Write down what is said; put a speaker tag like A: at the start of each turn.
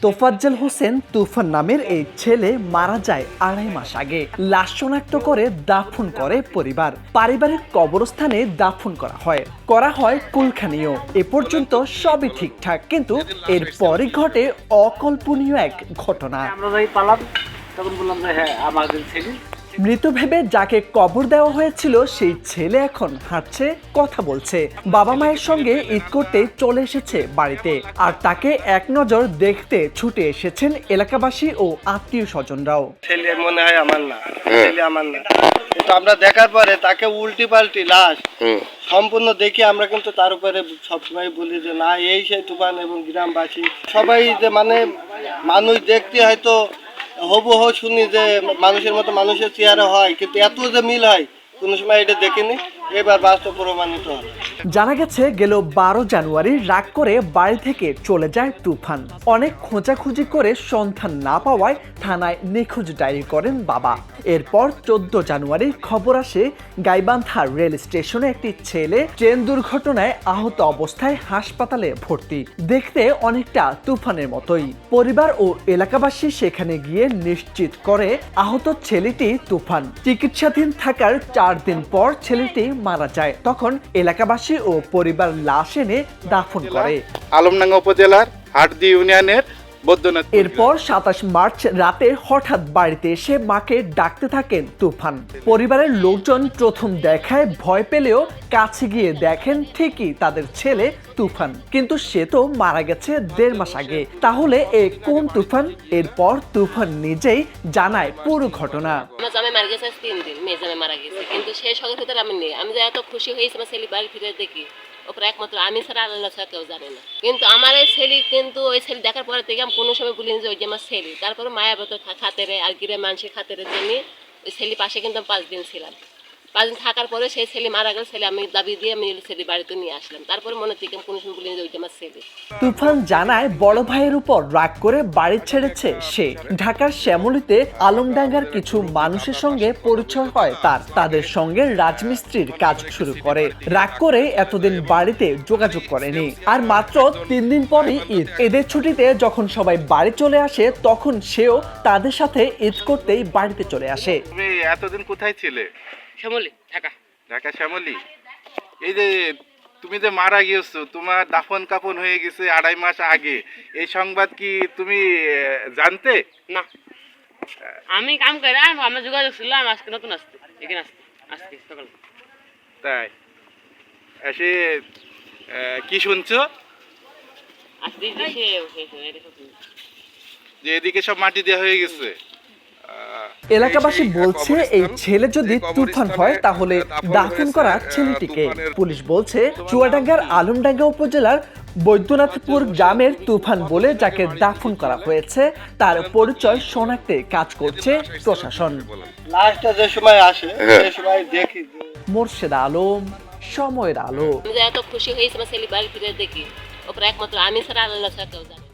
A: তোফাজ্জল হোসেন তুফান নামের এই ছেলে মারা যায় 2.5 মাস আগে। লাশ শনাক্ত করে দাফন করে পরিবার। পারিবারিক কবরস্থানে দাফন করা হয় কুলখানীয়। এ পর্যন্ত সবই ঠিকঠাক, কিন্তু এরপরই ঘটে অকল্পনীয় এক ঘটনা। মৃত ভেবে যাকে কবর দেওয়া হয়েছিল সেই ছেলে এখন হাঁটছে, কথা বলছে। বাবা মায়ের সঙ্গে ঈদ করতে চলে এসেছে বাড়িতে, আর তাকে এক নজর দেখতে ছুটে এসেছেন এলাকাবাসী ও আত্মীয় স্বজনরাও।
B: ছেলে মনে হয় আমার না, ছেলে আমার না, কিন্তু আমরা দেখার পরে তাকে উল্টি পাল্টি লাশ সম্পূর্ণ দেখি আমরা, কিন্তু তার উপরে সবসময় বলি যে না, এই সেই তুফান এবং গ্রামবাসী সবাই যে মানে মানুষ দেখতে হয়তো হবুহু শুনি যে মানুষের মতো মানুষের চেহারা হয়, কিন্তু এত যে মিল হয় কোনো সময় এটা দেখিনি, এবার বাস্তব প্রমাণিত হয়।
A: জানা গেছে গেল 12 জানুয়ারি রাগ করে বাড়ি থেকে চলে যায় তুফান। অনেক খোঁজাখুঁজি করে সন্ধান না পাওয়ায় থানায় নিখোঁজ ডায়েরি করেন বাবা। এরপর 14 জানুয়ারি খবর আসে গাইবান্ধা রেল স্টেশনে একটি ছেলে ট্রেন দুর্ঘটনায় আহত অবস্থায় হাসপাতালে ভর্তি। দেখতে অনেকটা তুফানের মতোই। পরিবার ও এলাকাবাসী সেখানে গিয়ে নিশ্চিত করে আহত ছেলেটি তুফান। চিকিৎসাধীন থাকার 4 দিন পর ছেলেটি মারা যায়। তখন এলাকাবাসী ও পরিবার লাশ এনে দাফন করে
C: আলমডাঙ্গা উপজেলার হাটদি ইউনিয়নের বৈদ্যনাথ।
A: এরপর 27 মার্চ রাতে হঠাৎ বাড়িতে এসে মাকে ডাকতে থাকেন তুফান। পরিবারের লোকজন প্রথম দেখায় ভয় পেলেও কাছে গিয়ে দেখেন ঠিকই তাদের ছেলে তুফান, কিন্তু সে তো মারা গেছে 1.5 মাস আগে। তাহলে এ কোন তুফান? এরপর তুফান নিজেই জানায় পুরো ঘটনা।
D: আমার জামাই মারা গেছে 3 দিন, মেয়ে জামাই মারা গেছে, কিন্তু সেই সঙ্গে ভিতরে আমি নেই। আমি যে এত খুশি হয়েছি আমার ছেলে বাড়ি ফিরে দেখি, ওপরে একমাত্র আমি ছাড়া আল্লাহ ছাড়া কেউ জানে না। কিন্তু আমার এই ছেলে, কিন্তু ওই ছেলে দেখার পরে থেকে আমি কোনো সময় বলিনি যে ওই যে আমার ছেলে। তারপরে মায়ের ভেতর খাতেরে আর গিরে মানুষের খাতেরে জন্য ওই ছেলে পাশে কিন্তু আমি 5 দিন ছিলাম। 5 দিন থাকার পরে সেই ছেলে মারা গেল। ছেলে আমি দাবি দিয়ে আমি ছেলে বাড়িতে নিয়ে আসলাম। তারপরে মনে থেকে আমি কোনো সময় বলিনি যে ওই যে আমার ছেলে।
A: তুফান জানায় বড় ভাইয়ের উপর রাগ করে বাড়ি ছেড়েছে সে। ঢাকার শ্যামলীতে আলমডাঙ্গার কিছু মানুষের সঙ্গে পরিচয় হয় তাদের সঙ্গে রাজমিস্ত্রির কাজ শুরু করে। রাগ করে এতদিন বাড়িতে যোগাযোগ করেনি। আর মাত্র 3 দিন পরই ঈদ। ঈদের ছুটিতে যখন সবাই বাড়ি চলে আসে তখন সেও তাদের সাথে ঈদ করতেই বাড়িতে চলে আসে।
C: তুমি এতদিন কোথায় ছিলে?
D: শ্যামলী, ঢাকা।
C: ঢাকা শ্যামলী। এই যে তুমি যে মারা গিয়েছো, তোমার দাফন কাফন হয়ে গেছে 2.5 মাস আগে, এই সংবাদ কি তুমি জানতে?
D: না, আমি কাম করে আমরা যোগাযোগ ছিলাম আজকে নতুন আসতে, এখানে আজকে সকালে।
C: তাই এসে কি শুনছো?
D: আজকে
C: যে এদিকে সব মাটি দেওয়া হয়ে গেছে।
A: এলাকাবাসী বলছে এই ছেলে যদি তুফান হয় তাহলে দাফন করা ছেলেটিকে। পুলিশ বলছে চুয়াডাঙ্গার আলমডাঙ্গা উপজেলার বৈদ্যনাথপুর গ্রামের তুফান বলে যাকে দাফন করা হয়েছে তার পরিচয় শনাক্তে কাজ করছে প্রশাসন।
B: লাশটা যে সময় আসে সেই সময় দেখি।
A: মোর্শেদা আলম, সময়ের আলো।
D: আমি এত খুশি হয়েছি আমার ছেলে বাড়ি ফিরে দেখি, ওপরে একমাত্র আমি ছাড়া আল্লাহ ছাড়া কেউ জানে না।